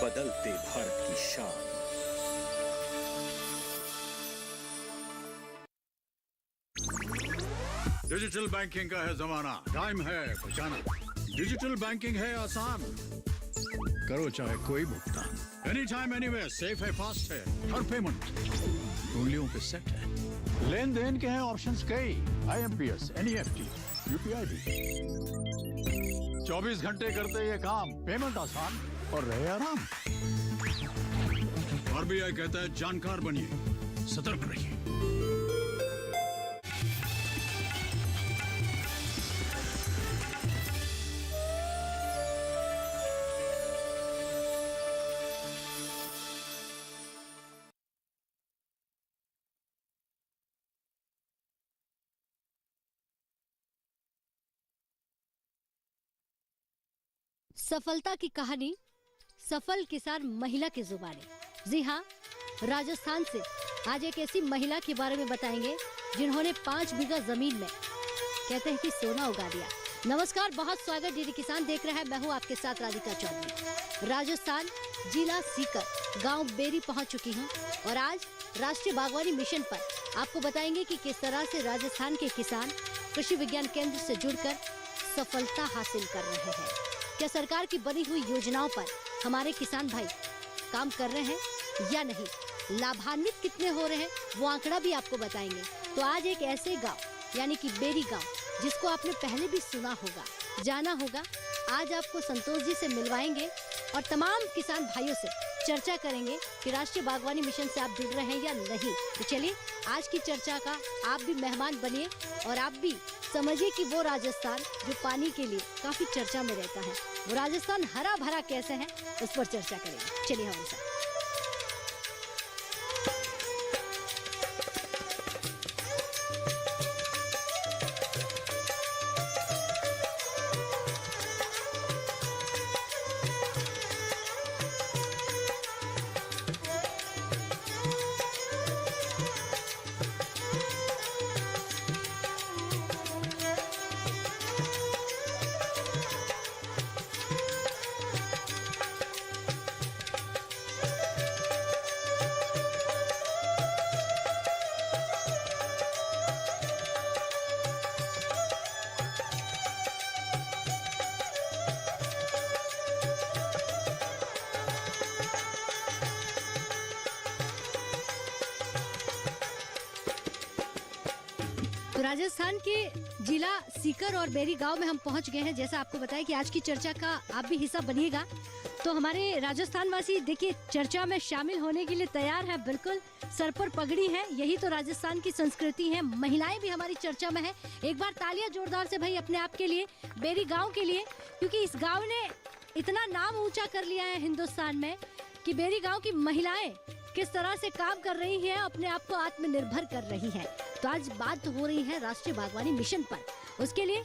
बदलते भारत की शान। डिजिटल बैंकिंग का है जमाना, टाइम है बचाना। डिजिटल बैंकिंग है आसान, करो चाहे कोई भुगतान, एनी टाइम एनीवेयर, सेफ है, फास्ट है, हर पेमेंट उंगलियों पे सेट है। लेन देन के हैं ऑप्शंस कई, IMPS, NEFT, UPI भी। 24 घंटे करते ये काम, पेमेंट आसान और रहे आराम। RBI कहता है जानकार बनिए, सतर्क रहिए। सफलता की कहानी सफल किसान महिला की जुबानी। जी हाँ, राजस्थान से आज एक ऐसी महिला के बारे में बताएंगे जिन्होंने 5 बीघा जमीन में कहते हैं कि सोना उगा दिया। नमस्कार, बहुत स्वागत, डीडी किसान देख रहे हैं, मैं हूँ आपके साथ राधिका चौधरी। राजस्थान जिला सीकर गांव बेरी पहुंच चुकी हूँ और आज राष्ट्रीय बागवानी मिशन पर आपको बताएंगे कि किस तरह से राजस्थान के किसान कृषि विज्ञान केंद्र से जुड़कर सफलता हासिल कर रहे हैं। क्या सरकार की बनी हुई योजनाओं पर हमारे किसान भाई काम कर रहे हैं या नहीं, लाभान्वित कितने हो रहे हैं, वो आंकड़ा भी आपको बताएंगे। तो आज एक ऐसे गांव यानी कि बेरी गांव जिसको आपने पहले भी सुना होगा, जाना होगा, आज आपको संतोष जी से मिलवाएंगे और तमाम किसान भाइयों से चर्चा करेंगे कि राष्ट्रीय बागवानी मिशन से आप जुड़ रहे हैं या नहीं। तो चलिए आज की चर्चा का आप भी मेहमान बनिए और आप भी समझिए कि वो राजस्थान जो पानी के लिए काफी चर्चा में रहता है, वो राजस्थान हरा भरा कैसे है, उस पर चर्चा करेंगे। चलिए हमारे साथ। राजस्थान के जिला सीकर और बेरी गांव में हम पहुंच गए हैं। जैसा आपको बताया कि आज की चर्चा का आप भी हिस्सा बनिएगा। तो हमारे राजस्थान वासी देखिए चर्चा में शामिल होने के लिए तैयार है, बिल्कुल सर पर पगड़ी है, यही तो राजस्थान की संस्कृति है। महिलाएं भी हमारी चर्चा में है। एक बार तालियां जोरदार से भाई अपने आप के लिए, बेरी गाँव के लिए, क्योंकि इस गाँव ने इतना नाम ऊंचा कर लिया है हिंदुस्तान में कि बेरी गाँव की महिलाएं किस तरह से काम कर रही है, अपने आप को आत्मनिर्भर कर रही है। तो आज बात हो रही है राष्ट्रीय बागवानी मिशन पर। उसके लिए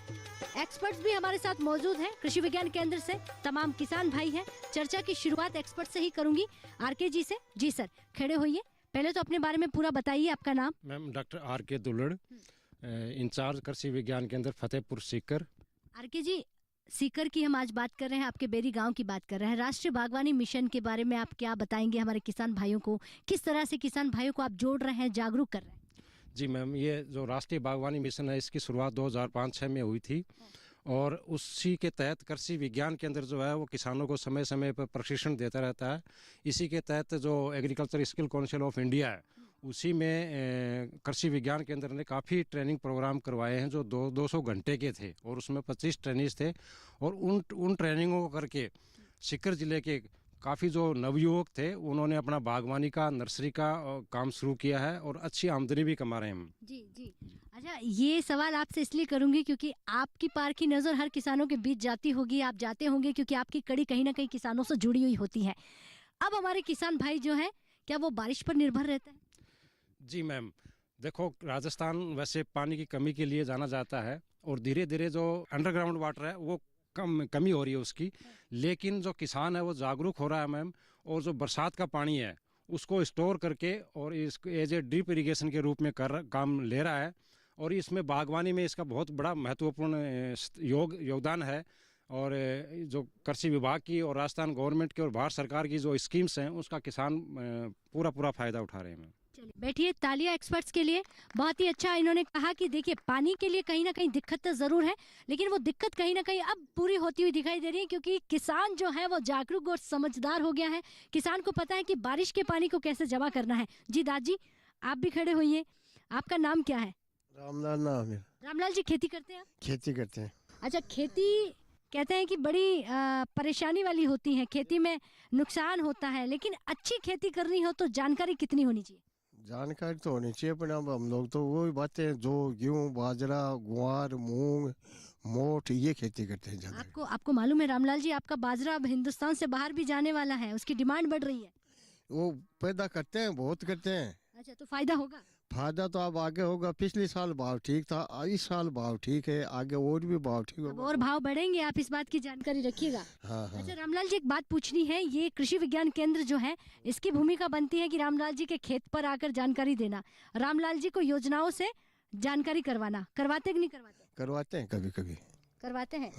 एक्सपर्ट्स भी हमारे साथ मौजूद हैं कृषि विज्ञान केंद्र से, तमाम किसान भाई हैं। चर्चा की शुरुआत एक्सपर्ट से ही करूंगी, RK जी से। जी सर, खड़े होइए, पहले तो अपने बारे में पूरा बताइए, आपका नाम। मैम डॉक्टर RK दुल्लड़, इंचार्ज कृषि विज्ञान केंद्र फतेहपुर सीकर। RK जी, सीकर की हम आज बात कर रहे हैं, आपके बेरी गांव की बात कर रहे हैं। राष्ट्रीय बागवानी मिशन के बारे में आप क्या बताएंगे हमारे किसान भाइयों को, किस तरह से किसान भाइयों को आप जोड़ रहे हैं, जागरूक कर रहे हैं? जी मैम, ये जो राष्ट्रीय बागवानी मिशन है इसकी शुरुआत 2005-06 में हुई थी और उसी के तहत कृषि विज्ञान केंद्र जो है वो किसानों को समय समय पर प्रशिक्षण देता रहता है। इसी के तहत जो agriculture skill council of India है उसी में कृषि विज्ञान केंद्र ने काफ़ी ट्रेनिंग प्रोग्राम करवाए हैं जो 200 घंटे के थे और उसमें 25 ट्रेनिंग्स थे। और उन ट्रेनिंगों को करके सीकर ज़िले के काफ़ी जो नवयुवक थे उन्होंने अपना बागवानी का, नर्सरी का काम शुरू किया है और अच्छी आमदनी भी कमा रहे हैं। जी जी, अच्छा, ये सवाल आपसे इसलिए करूंगी क्योंकि आपकी पारखी नज़र हर किसानों के बीच जाती होगी, आप जाते होंगे क्योंकि आपकी कड़ी कहीं ना कहीं किसानों से जुड़ी हुई होती है। अब हमारे किसान भाई जो हैं, क्या वो बारिश पर निर्भर रहते हैं? जी मैम, देखो राजस्थान वैसे पानी की कमी के लिए जाना जाता है और धीरे धीरे जो अंडरग्राउंड वाटर है वो कमी हो रही है उसकी, लेकिन जो किसान है वो जागरूक हो रहा है मैम, और जो बरसात का पानी है उसको स्टोर करके और इसको एज ए ड्रिप इरिगेशन के रूप में काम ले रहा है। और इसमें बागवानी में इसका बहुत बड़ा महत्वपूर्ण योगदान है। और जो कृषि विभाग की और राजस्थान गवर्नमेंट की और भारत सरकार की जो स्कीम्स हैं उसका किसान पूरा फ़ायदा उठा रहे हैं। चलिए बैठिए, तालियां एक्सपर्ट्स के लिए। बहुत ही अच्छा इन्होंने कहा कि देखिए पानी के लिए कहीं ना कहीं दिक्कत तो जरूर है, लेकिन वो दिक्कत कहीं ना कहीं अब पूरी होती हुई दिखाई दे रही है, क्योंकि किसान जो है वो जागरूक और समझदार हो गया है। किसान को पता है कि बारिश के पानी को कैसे जमा करना है। जी दादी, आप भी खड़े होइए। आपका नाम क्या है? रामलाल नाम है। रामलाल जी, खेती करते हैं आप? खेती करते हैं। अच्छा, खेती कहते हैं कि बड़ी परेशानी वाली होती है, खेती में नुकसान होता है, लेकिन अच्छी खेती करनी हो तो जानकारी कितनी होनी चाहिए? जानकारी तो होनी चाहिए, पर अब हम लोग तो वही बातें जो गेहूँ, बाजरा, ग्वार, मूंग, मोठ ये खेती करते हैं ज़्यादा। आपको मालूम है रामलाल जी, आपका बाजरा अब हिंदुस्तान से बाहर भी जाने वाला है, उसकी डिमांड बढ़ रही है। वो पैदा करते हैं, बहुत करते हैं। अच्छा, तो फायदा होगा? फायदा तो अब आगे होगा। पिछले साल भाव ठीक था, इस साल भाव ठीक है, आगे और भी भाव ठीक अब होगा। और भाव बढ़ेंगे, आप इस बात की जानकारी रखिएगा। हाँ हाँ। अच्छा रामलाल जी, एक बात पूछनी है, ये कृषि विज्ञान केंद्र जो है इसकी भूमिका बनती है कि रामलाल जी के खेत पर आकर जानकारी देना, रामलाल जी को योजनाओं से जानकारी करवाना। करवाते कि नहीं करवाते? करवाते हैं, कभी कभी करवाते हैं।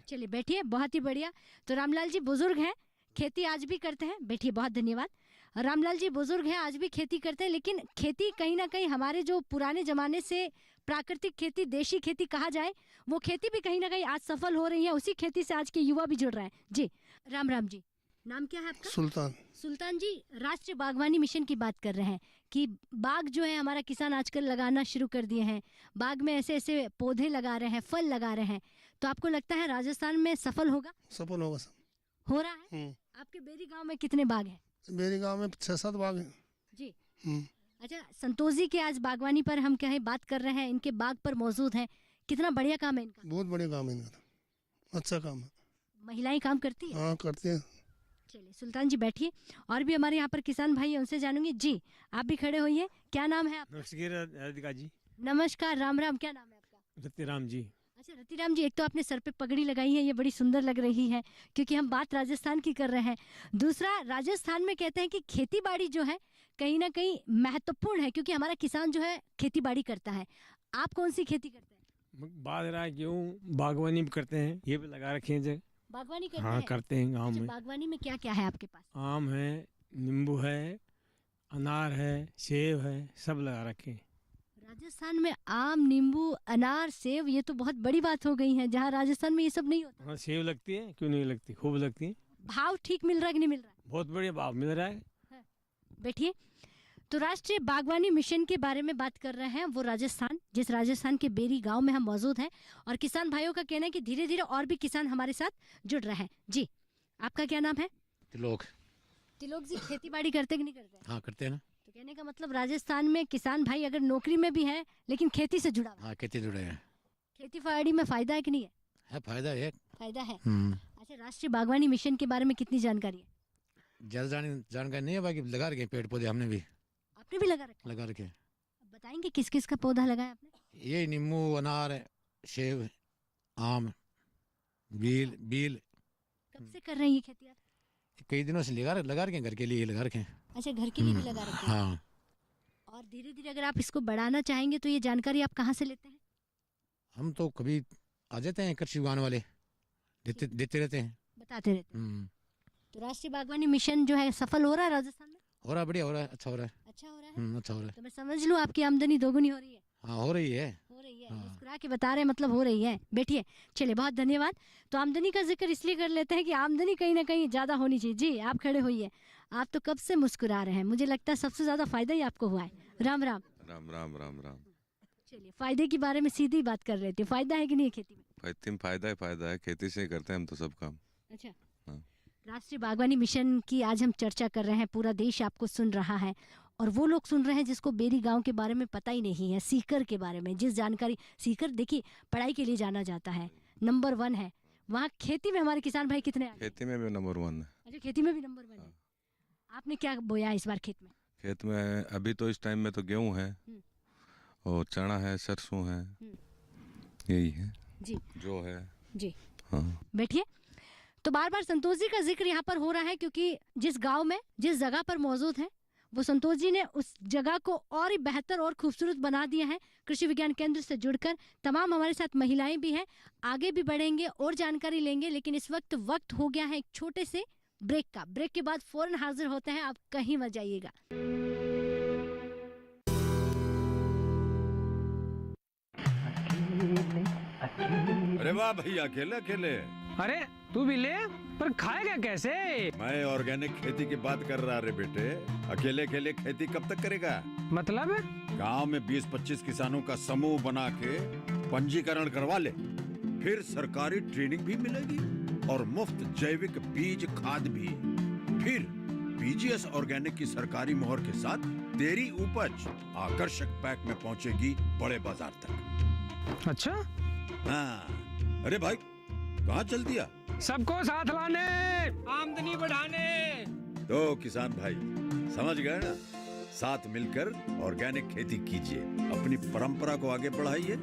चलिए बैठिए, बहुत ही बढ़िया। तो रामलाल जी बुजुर्ग हैं, खेती आज भी करते हैं। बैठिए, बहुत धन्यवाद। रामलाल जी बुजुर्ग हैं, आज भी खेती करते हैं, लेकिन खेती कहीं ना कहीं हमारे जो पुराने जमाने से प्राकृतिक खेती, देशी खेती कहा जाए, वो खेती भी कहीं ना कहीं आज सफल हो रही है। उसी खेती से आज के युवा भी जुड़ रहे हैं। जी राम राम जी, नाम क्या है आपका? सुल्तान। सुल्तान जी, राष्ट्रीय बागवानी मिशन की बात कर रहे हैं कि बाग जो है हमारा किसान आजकल लगाना शुरू कर दिए हैं, बाग में ऐसे ऐसे पौधे लगा रहे हैं, फल लगा रहे हैं, तो आपको लगता है राजस्थान में सफल होगा? सफल होगा सब। हो रहा है। आपके बेरी गांव में कितने बाग हैं? मेरे गांव में 6-7 बाग हैं। जी। अच्छा, संतोष जी के आज बागवानी पर हम क्या है बात कर रहे हैं, इनके बाग पर मौजूद हैं। कितना बढ़िया काम है इनका। बहुत बढ़िया काम है इनका, अच्छा काम है। महिलाएं काम करती है? हाँ करते हैं। चलिए सुल्तान जी बैठिए, और भी हमारे यहाँ पर किसान भाई हैं, उनसे जानूंगी। जी आप भी खड़े होइए, क्या नाम है आपका? नमस्कार जी। नमस्कार, राम राम, क्या नाम है आपका? रतिराम जी। अच्छा रतिराम जी, एक तो आपने सर पे पगड़ी लगाई है, ये बड़ी सुंदर लग रही है, क्योंकि हम बात राजस्थान की कर रहे हैं। दूसरा, राजस्थान में कहते हैं कि खेती बाड़ी जो है कहीं ना कहीं महत्वपूर्ण है, क्योंकि हमारा किसान जो है खेती बाड़ी करता है। आप कौन सी खेती करते हैं? बाजरा, गेहूँ, बागवानी भी करते हैं, ये भी लगा रखे हैं। बागवानी करते हाँ हैं? करते हैं गाँव अच्छा, में। बागवानी में क्या क्या है आपके पास? आम है, नींबू है, अनार है, सेब है, सब लगा रखे हैं। राजस्थान में आम, नींबू, अनार, सेब, ये तो बहुत बड़ी बात हो गई है, जहाँ राजस्थान में ये सब नहीं होता। हाँ सेब लगती है, क्यों नहीं लगती, खूब लगती है। भाव ठीक मिल रहा है कि नहीं मिल रहा है? बहुत बढ़िया भाव मिल रहा है। बैठिए। तो राष्ट्रीय बागवानी मिशन के बारे में बात कर रहे हैं, वो राजस्थान, जिस राजस्थान के बेरी गांव में हम मौजूद हैं, और किसान भाइयों का कहना है कि धीरे धीरे और भी किसान हमारे साथ जुड़ रहे हैं। जी आपका क्या नाम है? तिलोक। तिलोक जी, खेती बाड़ी करते कि नहीं करते? हाँ करते हैं ना। तो कहने का मतलब राजस्थान में किसान भाई अगर नौकरी में भी है लेकिन खेती से जुड़ा हुआ है। हाँ खेती जुड़े हैं। खेती बाड़ी में फायदा है कि नहीं है? है फायदा है। फायदा है। अच्छा, राष्ट्रीय बागवानी मिशन के बारे में कितनी जानकारी है? ज्यादा जानकारी नहीं है, बाकी लगा रखे पेड़ पौधे हमने भी। आपने भी लगा रखा? लगा रखे। बताएंगे किस किस का पौधा लगाया आपने? ये नींबू, अनार, सेब, आम, बील। कब से कर रहे हैं ये खेती आप? कई दिनों से लगा रखे, घर के लिए लगा रखे। अच्छा, घर के लिए भी लगा रखे हैं। हाँ। और धीरे धीरे अगर आप इसको बढ़ाना चाहेंगे तो ये जानकारी आप कहाँ से लेते हैं? हम तो कभी आ जाते हैं, कृषि विज्ञान वाले देते रहते हैं, बताते रहते हैं। तो राष्ट्रीय बागवानी मिशन जो है सफल हो रहा है राजस्थान में? हो रहा है, बढ़िया हो रहा है, अच्छा हो रहा है। अच्छा हो रहा है। अच्छा हो रहा है। तो मैं समझ लूँ आपकी आमदनी दोगुनी हो रही है? हाँ हो रही है। हो रही है, हाँ। मुस्कुरा के बता रहे हैं, मतलब हो रही है। बैठिए। चलिए, बहुत धन्यवाद। तो आमदनी का जिक्र इसलिए कर लेते हैं कि आमदनी कहीं ना कहीं ज्यादा होनी चाहिए। जी आप खड़े होइए, आप तो कब से मुस्कुरा रहे हैं, मुझे लगता है सबसे ज्यादा फायदा ही आपको हुआ है। राम राम। राम राम राम राम। चलिए, फायदे के बारे में सीधी बात कर रहे थे, फायदा है कि नहीं है खेती में? खेती में फायदा है, खेती से ही करते हैं हम तो सब काम। अच्छा। हाँ। राष्ट्रीय बागवानी मिशन की आज हम चर्चा कर रहे हैं, पूरा देश आपको सुन रहा है, और वो लोग सुन रहे हैं जिसको बेरी गांव के बारे में पता ही नहीं है, सीकर के बारे में जिस जानकारी। सीकर देखिए पढ़ाई के लिए जाना जाता है, नंबर 1 है वहाँ। खेती में हमारे किसान भाई कितने आगे? खेती में भी नंबर 1 है। अच्छा, खेती में भी नंबर 1 है। आपने क्या बोया इस बार खेत में? खेत में अभी तो इस टाइम में तो गेहूं है और चना है, सरसों है, यही है जी जो है जी। हाँ। बैठिए। तो बार बार संतोष जी का जिक्र यहाँ पर हो रहा है, क्योंकि जिस गांव में, जिस जगह पर मौजूद है, वो संतोष जी ने उस जगह को और ही बेहतर और खूबसूरत बना दिया है कृषि विज्ञान केंद्र से जुड़कर। तमाम हमारे साथ महिलाएं भी हैं, आगे भी बढ़ेंगे और जानकारी लेंगे, लेकिन इस वक्त हो गया है एक छोटे से ब्रेक का। ब्रेक के बाद फौरन हाजिर होते हैं, आप कहीं मत जाइएगा। अरे वाह भैया, अकेले अकेले। अरे तू भी ले, पर खाएगा कैसे? मैं ऑर्गेनिक खेती की बात कर रहा रे बेटे। अकेले अकेले खेती कब तक करेगा? मतलब गांव में 20-25 किसानों का समूह बना के पंजीकरण करवा ले, फिर सरकारी ट्रेनिंग भी मिलेगी और मुफ्त जैविक बीज खाद भी। फिर बीजीएस ऑर्गेनिक की सरकारी मोहर के साथ तेरी उपज आकर्षक पैक में पहुंचेगी बड़े बाजार तक। अच्छा? हाँ। अरे भाई कहाँ चल दिया? सबको साथ लाने, आमदनी बढ़ाने। तो किसान भाई समझ गए ना, साथ मिलकर ऑर्गेनिक खेती कीजिए, अपनी परंपरा को आगे बढ़ाइए,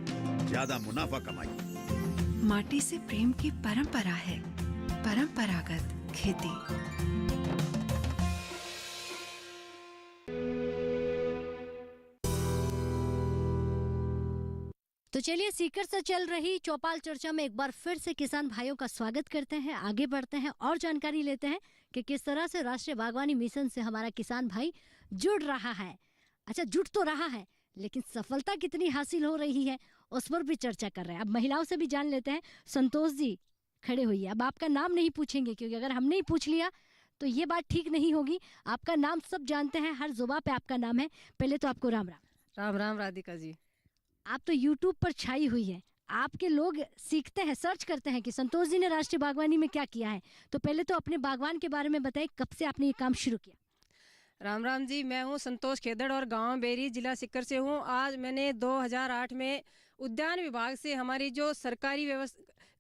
ज्यादा मुनाफा कमाइए। माटी से प्रेम की परंपरा है परंपरागत खेती। तो चलिए, सीकर से चल रही चौपाल चर्चा में एक बार फिर से किसान भाइयों का स्वागत करते हैं। आगे बढ़ते हैं और जानकारी लेते हैं कि किस तरह से राष्ट्रीय बागवानी मिशन से हमारा किसान भाई जुड़ रहा है। अच्छा, जुड़ तो रहा है, लेकिन सफलता कितनी हासिल हो रही है उस पर भी चर्चा कर रहे हैं। अब महिलाओं से भी जान लेते हैं। संतोष जी खड़े हुई, अब आपका नाम नहीं पूछेंगे, क्योंकि अगर हमने ही पूछ लिया तो ये बात ठीक नहीं होगी। आपका नाम सब जानते हैं, हर जुबान पे आपका नाम है। पहले तो आपको राम राम। राम राम राधिका जी। आप तो YouTube पर छाई हुई है, आपके लोग सीखते हैं, सर्च करते हैं कि संतोष जी ने राष्ट्रीय बागवानी में क्या किया है। तो पहले तो अपने बागवान के बारे में बताइए, कब से आपने ये काम शुरू किया? राम राम जी, मैं हूँ संतोष खेदड़ और गांव बेरी, जिला सीकर से हूँ। आज मैंने 2008 में उद्यान विभाग से हमारी जो सरकारी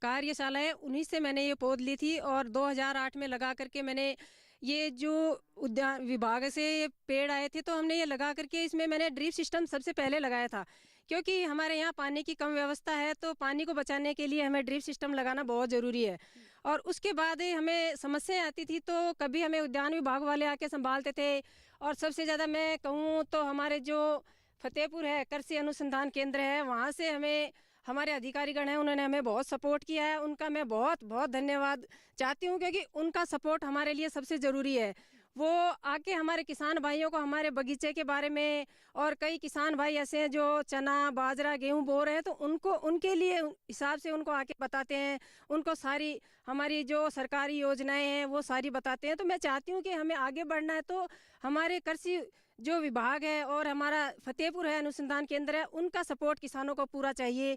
कार्यशाला है उन्हीं से मैंने ये पौध ली थी, और 2008 में लगा करके मैंने ये जो उद्यान विभाग से ये पेड़ आए थे तो हमने ये लगा करके इसमें मैंने ड्रिप सिस्टम सबसे पहले लगाया था, क्योंकि हमारे यहाँ पानी की कम व्यवस्था है, तो पानी को बचाने के लिए हमें ड्रिप सिस्टम लगाना बहुत ज़रूरी है। और उसके बाद हमें समस्याएं आती थी, तो कभी हमें उद्यान विभाग वाले आके संभालते थे, और सबसे ज़्यादा मैं कहूँ तो हमारे जो फतेहपुर है कृषि अनुसंधान केंद्र है, वहाँ से हमें हमारे अधिकारीगण हैं, उन्होंने हमें बहुत सपोर्ट किया है। उनका मैं बहुत बहुत धन्यवाद चाहती हूँ, क्योंकि उनका सपोर्ट हमारे लिए सबसे ज़रूरी है। वो आके हमारे किसान भाइयों को हमारे बगीचे के बारे में, और कई किसान भाई ऐसे हैं जो चना बाजरा गेहूं बो रहे हैं, तो उनको उनके लिए हिसाब से उनको आके बताते हैं, उनको सारी हमारी जो सरकारी योजनाएं हैं वो सारी बताते हैं। तो मैं चाहती हूँ कि हमें आगे बढ़ना है, तो हमारे कृषि जो विभाग है और हमारा फतेहपुर है अनुसंधान केंद्र है, उनका सपोर्ट किसानों को पूरा चाहिए।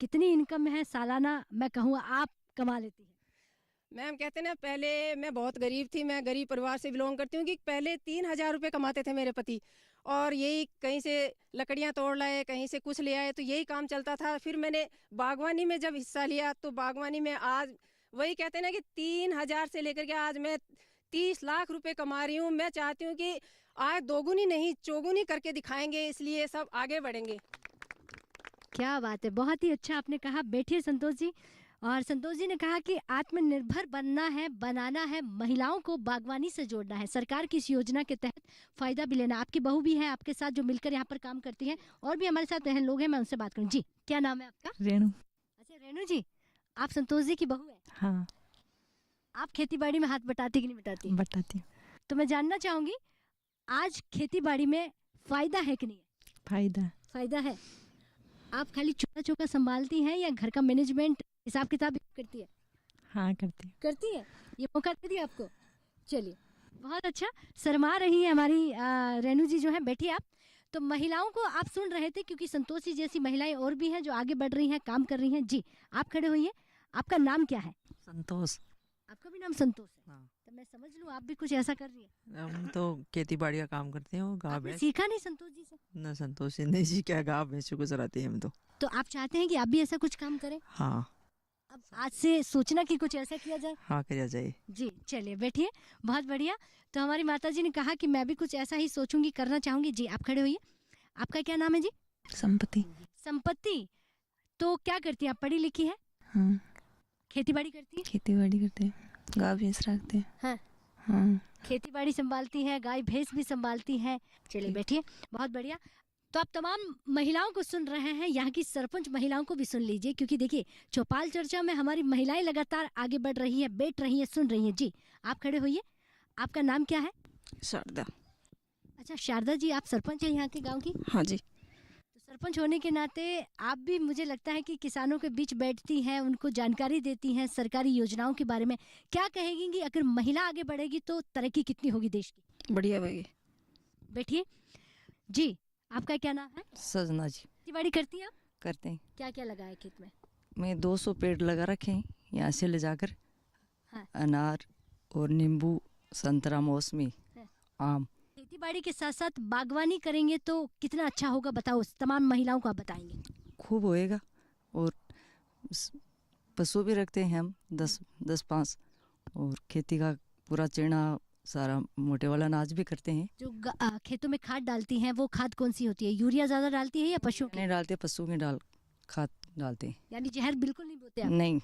कितनी इनकम है सालाना, मैं कहूँ आप कमा लेती हैं? मैम कहते ना, पहले मैं बहुत गरीब थी, मैं गरीब परिवार से बिलोंग करती हूँ, कि पहले 3000 रुपये कमाते थे मेरे पति, और यही कहीं से लकड़ियाँ तोड़ लाए, कहीं से कुछ ले आए, तो यही काम चलता था। फिर मैंने बागवानी में जब हिस्सा लिया, तो बागवानी में आज वही कहते हैं ना कि 3000 से लेकर के आज मैं 30 लाख रुपए कमा रही हूँ। मैं चाहती हूँ कि आज दोगुनी नहीं चौगुनी करके दिखाएंगे, इसलिए सब आगे बढ़ेंगे। क्या बात है, बहुत ही अच्छा आपने कहा। बैठिए संतोष जी। और संतोष जी ने कहा कि आत्मनिर्भर बनना है, बनाना है, महिलाओं को बागवानी से जोड़ना है, सरकार की इस योजना के तहत फायदा भी लेना। आपकी बहू भी है आपके साथ जो मिलकर यहाँ पर काम करती हैं, और भी हमारे साथ बहन लोग हैं, मैं उनसे बात करूँ। जी, क्या नाम है आपका? रेणु। अच्छा रेणु जी, आप संतोष जी की बहू है? हाँ। आप खेती बाड़ी में हाथ बटाती कि नहीं बटाती? बटाती। तो मैं जानना चाहूंगी, आज खेती बाड़ी में फायदा है कि नहीं? फायदा है। आप खाली चौका चौका संभालती हैं या घर का मैनेजमेंट हिसाब किताब भी करती है? हाँ करती है। ये मौका दे दिया आपको, चलिए बहुत अच्छा। शर्मा रही है हमारी रेणु जी जो है, बैठिए आप। तो महिलाओं को आप सुन रहे थे, क्योंकि संतोष जी जैसी महिलाएं और भी हैं जो आगे बढ़ रही हैं, काम कर रही हैं। जी, आप खड़े होइए। आपका नाम क्या है? संतोष। आपका भी नाम संतोष है? हाँ। तो मैं समझ लूँ आप भी कुछ ऐसा कर रही है? हम तो खेती बाड़ी का काम करते हैं, गाँव में। सीखा नहीं संतोष जी से? ना संतोष जी नहीं जी, क्या गाँव में को चलाते हैं हम तो आप चाहते हैं कि आप भी ऐसा कुछ काम करें? हाँ। अब आज से सोचना कि कुछ ऐसा किया जाए। हाँ, किया जाए। जी चलिए बैठिए, बहुत बढ़िया। तो हमारी माता जी ने कहा कि मैं भी कुछ ऐसा ही सोचूंगी, करना चाहूंगी। जी आप खड़े होइए। आपका क्या नाम है जी? संपत्ति। संपत्ति, तो क्या करती है आप? पढ़ी लिखी है? हाँ। खेती बाड़ी करती है? खेती बाड़ी करते हैं, गाँव भैंस रखते हैं। हाँ। हाँ। खेती बाड़ी संभालती हैं, गाय भैंस भी संभालती हैं। चलिए बैठिए, बहुत बढ़िया। तो आप तमाम महिलाओं को सुन रहे हैं, यहाँ की सरपंच महिलाओं को भी सुन लीजिए, क्योंकि देखिए चौपाल चर्चा में हमारी महिलाएं लगातार आगे बढ़ रही है, बैठ रही है, सुन रही हैं। जी आप खड़े होइए, आपका नाम क्या है? शारदा। अच्छा शारदा जी, आप सरपंच हैं यहाँ के गाँव की? हाँ जी। तो सरपंच होने के नाते आप भी मुझे लगता है कि किसानों के बीच बैठती हैं, उनको जानकारी देती हैं सरकारी योजनाओं के बारे में। क्या कहेंगी कि अगर महिला आगे बढ़ेगी तो तरक्की कितनी होगी देश की? बढ़िया भाई। बैठिए जी, आपका क्या नाम है? सजना जी। खेती बाड़ी करती हैं आप? करते हैं। क्या क्या लगाया खेत में? मैं 200 पेड़ लगा रखे हैं यहाँ से ले जाकर। हाँ। अनार और नींबू, संतरा, मौसमी, आम। खेती बाड़ी के साथ साथ बागवानी करेंगे तो कितना अच्छा होगा, बताओ तमाम महिलाओं को आप बताएंगे। खूब होएगा। और पशु भी रखते हैं हम 10-5, और खेती का पूरा चेना सारा मोटे वाला अनाज भी करते हैं। जो खेतों में खाद डालती हैं वो खाद कौन सी होती है? यूरिया ज्यादा डालती है या पशु नहीं डालते, पशु में खाद डालते हैं। यानी जहर बिल्कुल नहीं बोते आप? नहीं।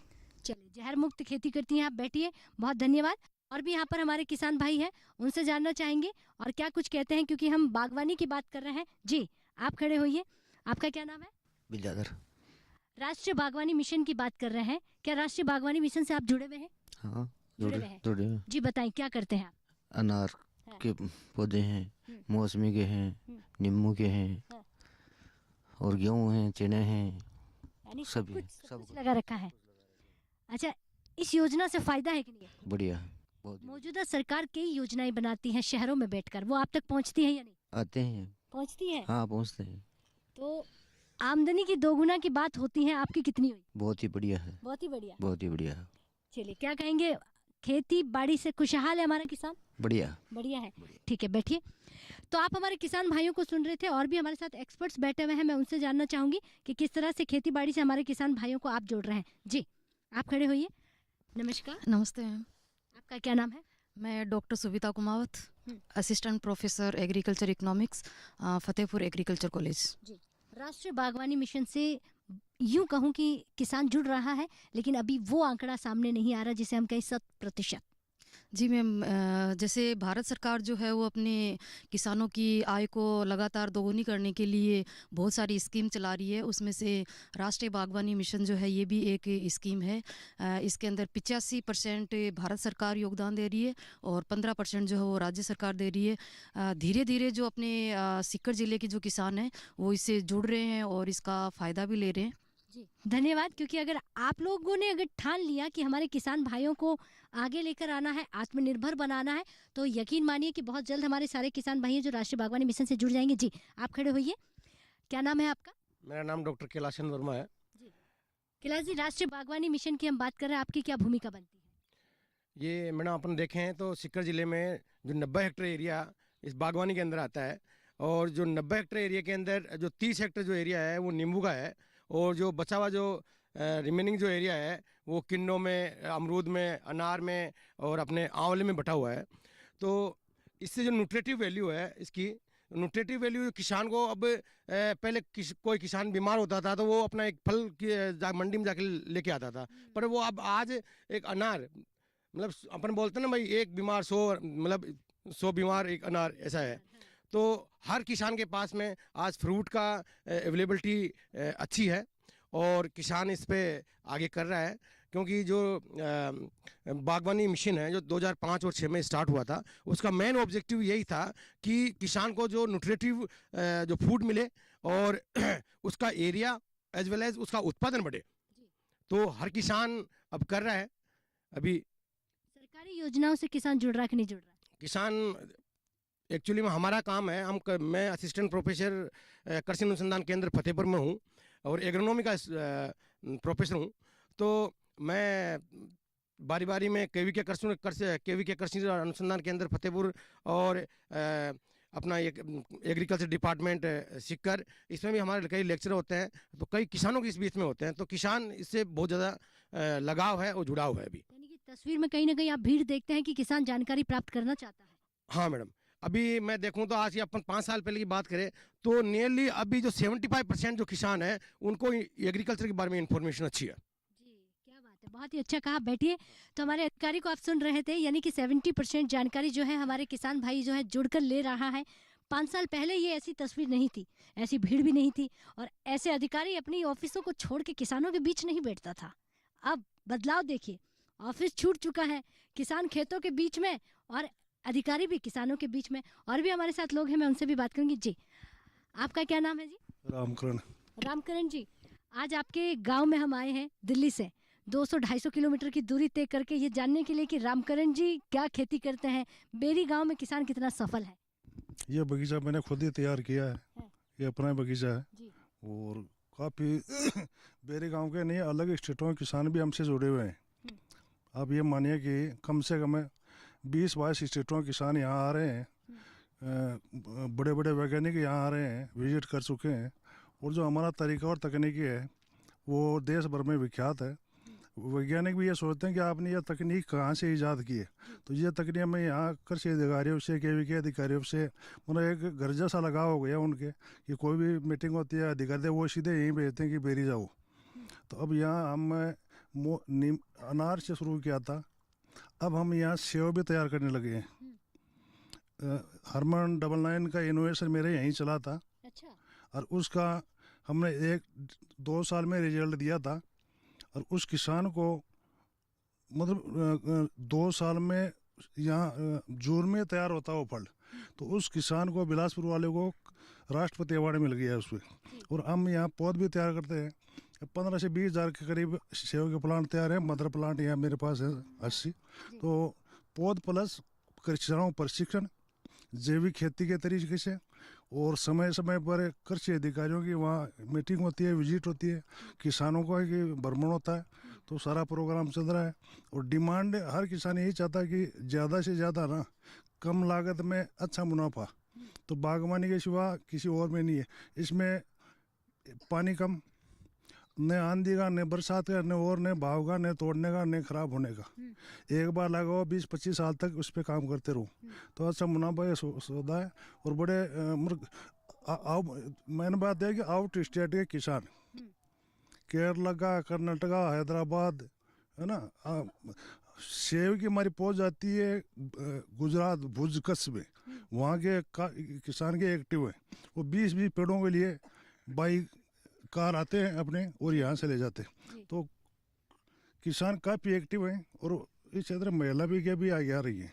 चलिए, जहर मुक्त खेती करती हैं आप। बैठिए, बहुत धन्यवाद। और भी यहाँ पर हमारे किसान भाई हैं, उनसे जानना चाहेंगे और क्या कुछ कहते हैं, क्योंकि हम बागवानी की बात कर रहे हैं। जी आप खड़े होइए, आपका क्या नाम है? विद्याधर। राष्ट्रीय बागवानी मिशन की बात कर रहे हैं, क्या राष्ट्रीय बागवानी मिशन से आप जुड़े हुए हैं? हाँ जुड़े हुए हैं। जुड़े हैं। जी बताएं, क्या करते हैं आप? अनार के पौधे हैं, मौसमी के हैं, नींबू के हैं, और गेहूँ हैं, चने हैं, यानी सभी सब कुछ लगा रखा है। अच्छा, इस योजना से फायदा है कि नहीं? बढ़िया। मौजूदा सरकार कई योजनाएं बनाती हैं शहरों में बैठकर, वो आप तक पहुंचती हैं या नहीं? आते हैं। पहुंचती है? हाँ पहुँचते हैं। तो आमदनी की दोगुना की बात होती है, आपकी कितनी हुई? बहुत ही बढ़िया है। बहुत ही बढ़िया। बहुत ही बढ़िया है। चलिए, क्या कहेंगे, खेती बाड़ी से खुशहाल है हमारा किसान? बढ़िया। बढ़िया है। ठीक है, बैठिए। तो आप हमारे किसान भाइयों को सुन रहे थे, और भी हमारे साथ एक्सपर्ट्स बैठे हुए हैं, मैं उनसे जानना चाहूंगी कि किस तरह से खेती बाड़ी से हमारे किसान भाइयों को आप जोड़ रहे हैं। जी आप खड़े होइए। नमस्कार। नमस्ते मैम। आपका क्या नाम है? मैं doctor Suvita Kumawat, assistant professor agriculture economics, Fatehpur agriculture college. जी, राष्ट्रीय बागवानी मिशन से यूं कहूं कि किसान जुड़ रहा है, लेकिन अभी वो आंकड़ा सामने नहीं आ रहा जिसे हम कहें 100%। जी मैम, जैसे भारत सरकार जो है वो अपने किसानों की आय को लगातार दोगुनी करने के लिए बहुत सारी स्कीम चला रही है, उसमें से राष्ट्रीय बागवानी मिशन जो है ये भी एक स्कीम है। इसके अंदर 85% भारत सरकार योगदान दे रही है और 15% जो है वो राज्य सरकार दे रही है। धीरे धीरे जो अपने सीकर ज़िले के जो किसान हैं वो इससे जुड़ रहे हैं और इसका फ़ायदा भी ले रहे हैं। जी धन्यवाद, क्योंकि अगर आप लोगों ने अगर ठान लिया कि हमारे किसान भाइयों को आगे लेकर आना है, आत्मनिर्भर बनाना है, तो यकीन मानिए कि बहुत जल्द हमारे सारे किसान भाई जो राष्ट्रीय बागवानी मिशन से जुड़ जाएंगे। जी आप खड़े होइए, क्या नाम है आपका? मेरा नाम डॉक्टर कैलाशन वर्मा है। कैलाश जी, राष्ट्रीय बागवानी मिशन की हम बात कर रहे हैं, आपकी क्या भूमिका बनती है? ये मैडम अपन देखें तो सीकर ज़िले में जो 90 हेक्टेयर एरिया इस बागवानी के अंदर आता है, और जो 90 हेक्टेयर एरिया के अंदर जो 30 हेक्टेयर जो एरिया है वो नींबू का है, और जो बचा हुआ जो रिमेनिंग जो एरिया है वो किन्नों में, अमरूद में, अनार में और अपने आंवले में बटा हुआ है। तो इससे जो न्यूट्रिटिव वैल्यू है, इसकी न्यूट्रिटिव वैल्यू किसान को अब पहले कोई किसान बीमार होता था तो वो अपना एक फल मंडी में जाके लेके आता था, पर वो अब आज एक अनार, मतलब अपन बोलते हैं ना भाई, एक बीमार 100, मतलब 100 बीमार एक अनार, ऐसा है। तो हर किसान के पास में आज फ्रूट का अवेलेबिलिटी अच्छी है और किसान इस पे आगे कर रहा है, क्योंकि जो बागवानी मिशन है जो 2005 और 6 में स्टार्ट हुआ था, उसका मेन ऑब्जेक्टिव यही था कि किसान को जो न्यूट्रिटिव जो फूड मिले और उसका एरिया एज वेल एज उसका उत्पादन बढ़े। तो हर किसान अब कर रहा है। अभी सरकारी योजनाओं से किसान जुड़ रहा है कि नहीं जुड़ रहा? किसान एक्चुअली में हमारा काम है, मैं असिस्टेंट प्रोफेसर कृषि अनुसंधान केंद्र फतेहपुर में हूँ और एग्रोनॉमी का प्रोफेसर हूँ। तो मैं बारी बारी में केवी के कृषि अनुसंधान केंद्र फतेहपुर और अपना एक एग्रीकल्चर डिपार्टमेंट सीकर, इसमें भी हमारे कई लेक्चर होते हैं, तो कई किसानों के इस बीच में होते हैं, तो किसान इससे बहुत ज़्यादा लगाव है और जुड़ाव है। अभी यानी कि तस्वीर में कहीं ना कहीं आप भीड़ देखते हैं कि किसान जानकारी प्राप्त करना चाहता है। हाँ मैडम, अभी मैं देखूं तो आज की अपन 5 साल पहले की बात करें तो नियरली अभी जो 75% जो किसान है उनको एग्रीकल्चर के बारे में इंफॉर्मेशन अच्छी है। जी क्या बात है, बहुत ही अच्छा कहा। बैठिए। तो हमारे अधिकारी को आप सुन रहे थे, यानी कि 70% जानकारी जो है हमारे किसान भाई जो है जुड़कर ले रहा है। 5 साल पहले ये ऐसी तस्वीर नहीं थी, ऐसी भीड़ भी नहीं थी, और ऐसे अधिकारी अपनी ऑफिसों को छोड़ के किसानों के बीच नहीं बैठता था। अब बदलाव देखिए, ऑफिस छूट चुका है, किसान खेतों के बीच में और अधिकारी भी किसानों के बीच में। और भी हमारे साथ लोग हैं, मैं उनसे भी बात करूंगी। जी, आपका क्या नाम है जी? रामकरण। रामकरण जी, आज आपके गांव में हम आए हैं दिल्ली से 200-250 किलोमीटर की दूरी तय करके, ये जानने के लिए कि रामकरण जी क्या खेती करते हैं, बेरी गांव में किसान कितना सफल है। ये बगीचा मैंने खुद ही तैयार किया है, ये अपना बगीचा है। और काफ़ी बेरी गांव के नहीं, अलग स्टेटों के किसान भी हमसे जुड़े हुए हैं। आप ये मानिए कि कम से कम 20-22 स्टेटों के किसान यहाँ आ रहे हैं, बड़े बड़े वैज्ञानिक यहाँ आ रहे हैं, विजिट कर चुके हैं। और जो हमारा तरीका और तकनीकी है वो देश भर में विख्यात है। वैज्ञानिक भी ये सोचते हैं कि आपने ये तकनीक कहाँ से ईजाद की है। तो ये तकनीक में यहाँ कृषि अधिकारियों से, केवीके अधिकारियों से मतलब एक घर जैसा लगाव हो गया उनके, कि कोई भी मीटिंग होती है अधिकारी वो सीधे यहीं भेजते हैं कि बेरी जाओ। तो अब यहाँ हम अनार से शुरू किया था, अब हम यहाँ सेव भी तैयार करने लगे हैं। हरमन 99 का इनोवेशन मेरे यहीं चला था। अच्छा। और उसका हमने 1-2 साल में रिजल्ट दिया था। और उस किसान को मतलब 2 साल में यहाँ जून में तैयार होता वो फल। तो उस किसान को, बिलासपुर वाले को राष्ट्रपति अवार्ड मिल गया उसमें। और हम यहाँ पौध भी तैयार करते हैं। 15 से 20 हज़ार के करीब सेव के प्लांट तैयार है। मदर प्लांट यहाँ मेरे पास है 80। तो पौध प्लस किसानों प्रशिक्षण, जैविक खेती के तरीके से, और समय समय पर कृषि अधिकारियों की वहाँ मीटिंग होती है, विजिट होती है, किसानों का कि भ्रमण होता है। तो सारा प्रोग्राम चल रहा है। और डिमांड हर किसान यही चाहता है कि ज़्यादा से ज़्यादा ना, कम लागत में अच्छा मुनाफा। तो बागवानी के सिवा किसी और में नहीं है। इसमें पानी कम, न आंधी का, न बरसात का, न और न भाव का, न तोड़ने का, न खराब होने का। एक बार लगाओ 20-25 साल तक उस पर काम करते रहो, तो अच्छा मुनाफा ये सौदा है। और बड़े मैंने बात है कि आउट स्टेट के किसान, केरला का, कर्नाटका, हैदराबाद, है ना, सेव की हमारी पहुंच जाती है गुजरात, भुज कच्छ में। वहाँ के किसान के एक्टिव है, वो 20-20 पेड़ों के लिए बाई कार आते हैं अपने और यहाँ से ले जाते हैं। तो किसान काफ़ी एक्टिव हैं। और इस क्षेत्र में महिला भी क्या भी आगे आ रही है।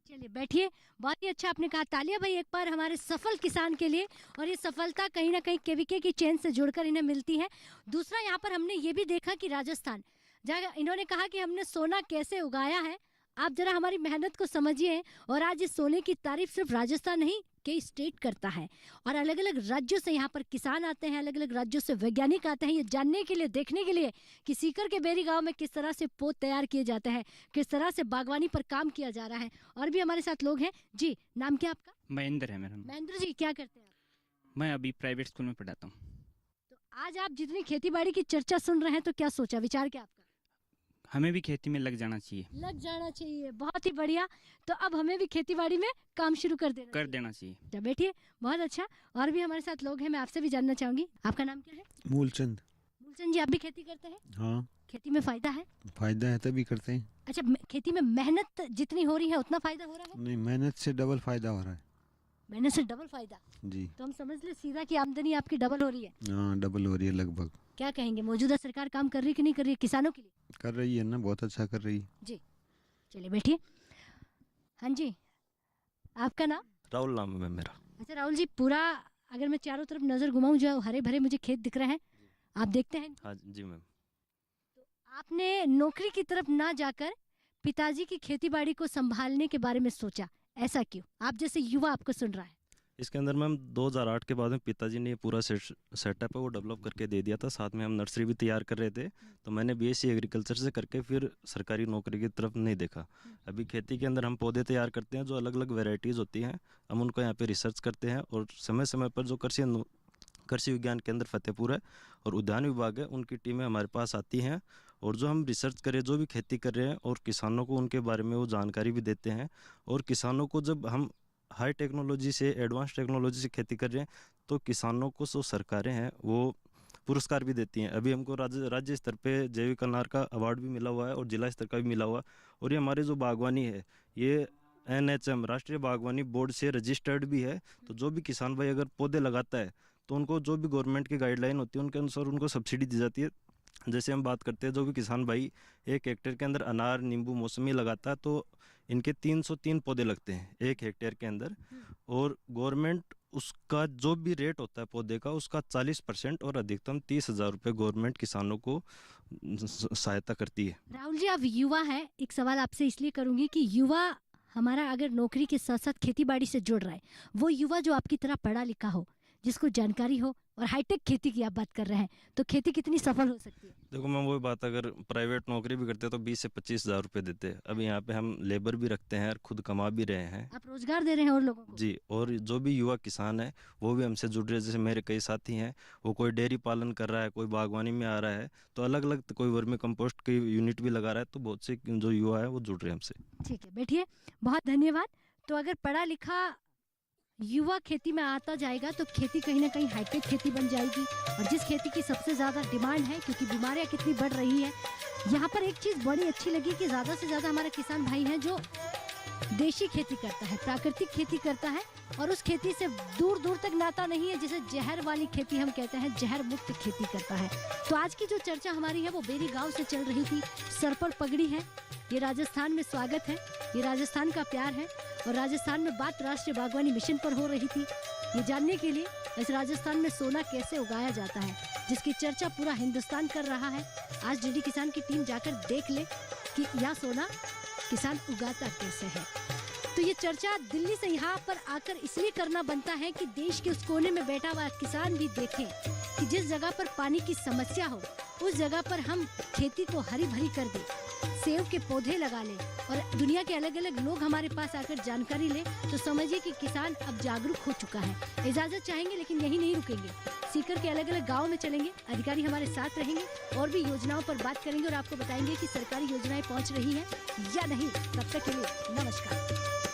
चलिए बैठिए। बहुत ही अच्छा आपने कहा। तालियां भाई एक बार हमारे सफल किसान के लिए। और ये सफलता कहीं ना कहीं केवीके की चेन से जुड़कर इन्हें मिलती है। दूसरा, यहाँ पर हमने ये भी देखा कि राजस्थान, जहाँ इन्होंने कहा कि हमने सोना कैसे उगाया है, आप जरा हमारी मेहनत को समझिए। और आज इस सोने की तारीफ सिर्फ राजस्थान नहीं, कई स्टेट करता है। और अलग अलग राज्यों से यहाँ पर किसान आते हैं, अलग अलग राज्यों से वैज्ञानिक आते हैं, ये जानने के लिए, देखने के लिए कि सीकर के बेरी गांव में किस तरह से पौध तैयार किए जाते हैं, किस तरह से बागवानी पर काम किया जा रहा है। और भी हमारे साथ लोग हैं। जी, नाम क्या आपका? महेंद्र है मेरा नाम। महेंद्र जी, क्या करते हैं आप? मैं अभी प्राइवेट स्कूल में पढ़ाता हूँ। तो आज आप जितनी खेती बाड़ी की चर्चा सुन रहे हैं, तो क्या सोचा, विचार क्या आपका? हमें भी खेती में लग जाना चाहिए। लग जाना चाहिए, बहुत ही बढ़िया। तो अब हमें भी खेतीबाड़ी में काम शुरू कर देना चाहिए। बैठिए। बहुत अच्छा। और भी हमारे साथ लोग हैं, मैं आपसे भी जानना चाहूंगी। आपका नाम क्या है? मूलचंद। मूलचंद जी, आप भी खेती करते हैं? हाँ। खेती में फायदा है? फायदा है तभी करते हैं। अच्छा, खेती में मेहनत जितनी हो रही है उतना फायदा हो रहा है? नहीं, मेहनत से डबल फायदा हो रहा है। मेहनत से डबल फायदा? जी। तो हम समझ ले सीधा कि आमदनी आपकी डबल हो रही है। हाँ, डबल हो रही है लगभग। क्या कहेंगे, मौजूदा सरकार काम कर रही है कि नहीं कर रही है किसानों के लिए? कर रही है ना, बहुत अच्छा कर रही है। जी, चलिए बैठिए। हाँ जी, आपका नाम? राहुल नाम है मेरा। अच्छा राहुल जी, पूरा अगर मैं चारों तरफ नजर घुमाऊं, जो हरे भरे मुझे खेत दिख रहे हैं, आप देखते हैं? हाँ जी मैम। तो आपने नौकरी की तरफ ना जाकर पिताजी की खेतीबाड़ी को संभालने के बारे में सोचा, ऐसा क्यों? आप जैसे युवा आपको सुन रहा है। इसके अंदर मैम 2008 के बाद में पिताजी ने ये पूरा सेटअप है वो डेवलप करके दे दिया था। साथ में हम नर्सरी भी तैयार कर रहे थे। तो मैंने बीएससी एग्रीकल्चर से करके फिर सरकारी नौकरी की तरफ नहीं देखा। अभी खेती के अंदर हम पौधे तैयार करते हैं, जो अलग अलग वेराइटीज़ होती हैं, हम उनको यहाँ पे रिसर्च करते हैं। और समय समय पर जो कृषि विज्ञान केंद्र फतेहपुर है और उद्यान विभाग है, उनकी टीमें हमारे पास आती हैं। और जो हम रिसर्च करें, जो भी खेती कर रहे हैं, और किसानों को उनके बारे में वो जानकारी भी देते हैं। और किसानों को जब हम हाई टेक्नोलॉजी से, एडवांस टेक्नोलॉजी से खेती कर रहे हैं, तो किसानों को जो सरकारें हैं वो पुरस्कार भी देती हैं। अभी हमको राज्य स्तर पे जैविक अनार का अवार्ड भी मिला हुआ है और जिला स्तर का भी मिला हुआ है। और ये हमारे जो बागवानी है ये NHM राष्ट्रीय बागवानी बोर्ड से रजिस्टर्ड भी है। तो जो भी किसान भाई अगर पौधे लगाता है तो उनको जो भी गवर्नमेंट की गाइडलाइन होती है उनके अनुसार उनको सब्सिडी दी जाती है। जैसे हम बात करते हैं जो भी किसान भाई 1 हेक्टेयर के अंदर अनार, नींबू, मौसमी लगाता है तो इनके 303 पौधे लगते हैं 1 हेक्टेयर के अंदर। और गवर्नमेंट उसका जो भी रेट होता है पौधे का उसका 40% और अधिकतम 30,000 रुपये गवर्नमेंट किसानों को सहायता करती है। राहुल जी, आप युवा हैं, एक सवाल आपसे इसलिए करूंगी कि युवा हमारा अगर नौकरी के साथ साथ खेती बाड़ी से जुड़ रहा है, वो युवा जो आपकी तरह पढ़ा लिखा हो, जिसको जानकारी हो और हाईटेक खेती की आप बात कर रहे हैं, तो खेती कितनी सफल हो सकती है? देखो मैं वही बात, अगर प्राइवेट नौकरी भी करते हैं तो 20 से 25,000 रुपये देते हैं। अभी यहाँ पे हम लेबर भी रखते हैं और खुद कमा भी रहे हैं। आप रोजगार दे रहे हैं और लोगों को? जी, और जो भी युवा किसान है वो भी हमसे जुड़ रहे हैं। जैसे मेरे कई साथी हैं, वो कोई डेयरी पालन कर रहा है, कोई बागवानी में आ रहा है, तो अलग अलग कोई वर्मी कंपोस्ट की यूनिट भी लगा रहा है। तो बहुत से जो युवा है वो जुड़ रहे हैं हमसे। ठीक है, बैठिए, बहुत धन्यवाद। तो अगर पढ़ा लिखा युवा खेती में आता जाएगा तो खेती कहीं ना कहीं हाईटेक खेती बन जाएगी। और जिस खेती की सबसे ज़्यादा डिमांड है, क्योंकि बीमारियां कितनी बढ़ रही है, यहाँ पर एक चीज़ बड़ी अच्छी लगी कि ज़्यादा से ज़्यादा हमारे किसान भाई हैं जो देशी खेती करता है, प्राकृतिक खेती करता है और उस खेती से दूर दूर तक नाता नहीं है, जिसे जहर वाली खेती हम कहते हैं, जहर मुक्त खेती करता है। तो आज की जो चर्चा हमारी है वो बेरी गाँव से चल रही थी। सर पर पगड़ी है, ये राजस्थान में स्वागत है, ये राजस्थान का प्यार है। और राजस्थान में बात राष्ट्रीय बागवानी मिशन पर हो रही थी, ये जानने के लिए इस राजस्थान में सोना कैसे उगाया जाता है, जिसकी चर्चा पूरा हिंदुस्तान कर रहा है। आज डीडी किसान की टीम जाकर देख ले कि यह सोना किसान उगाता कैसे है। तो ये चर्चा दिल्ली से यहाँ पर आकर इसलिए करना बनता है कि देश के उस कोने में बैठा हुआ किसान भी देखे कि जिस जगह पर पानी की समस्या हो उस जगह पर हम खेती को हरी भरी कर दें, सेब के पौधे लगा लें और दुनिया के अलग अलग लोग हमारे पास आकर जानकारी लें, तो समझिए कि किसान अब जागरूक हो चुका है। इजाजत चाहेंगे लेकिन यही नहीं रुकेंगे, सीकर के अलग अलग गाँव में चलेंगे, अधिकारी हमारे साथ रहेंगे और भी योजनाओं पर बात करेंगे और आपको बताएंगे कि सरकारी योजनाएं पहुंच रही हैं या नहीं। तब तक के लिए नमस्कार।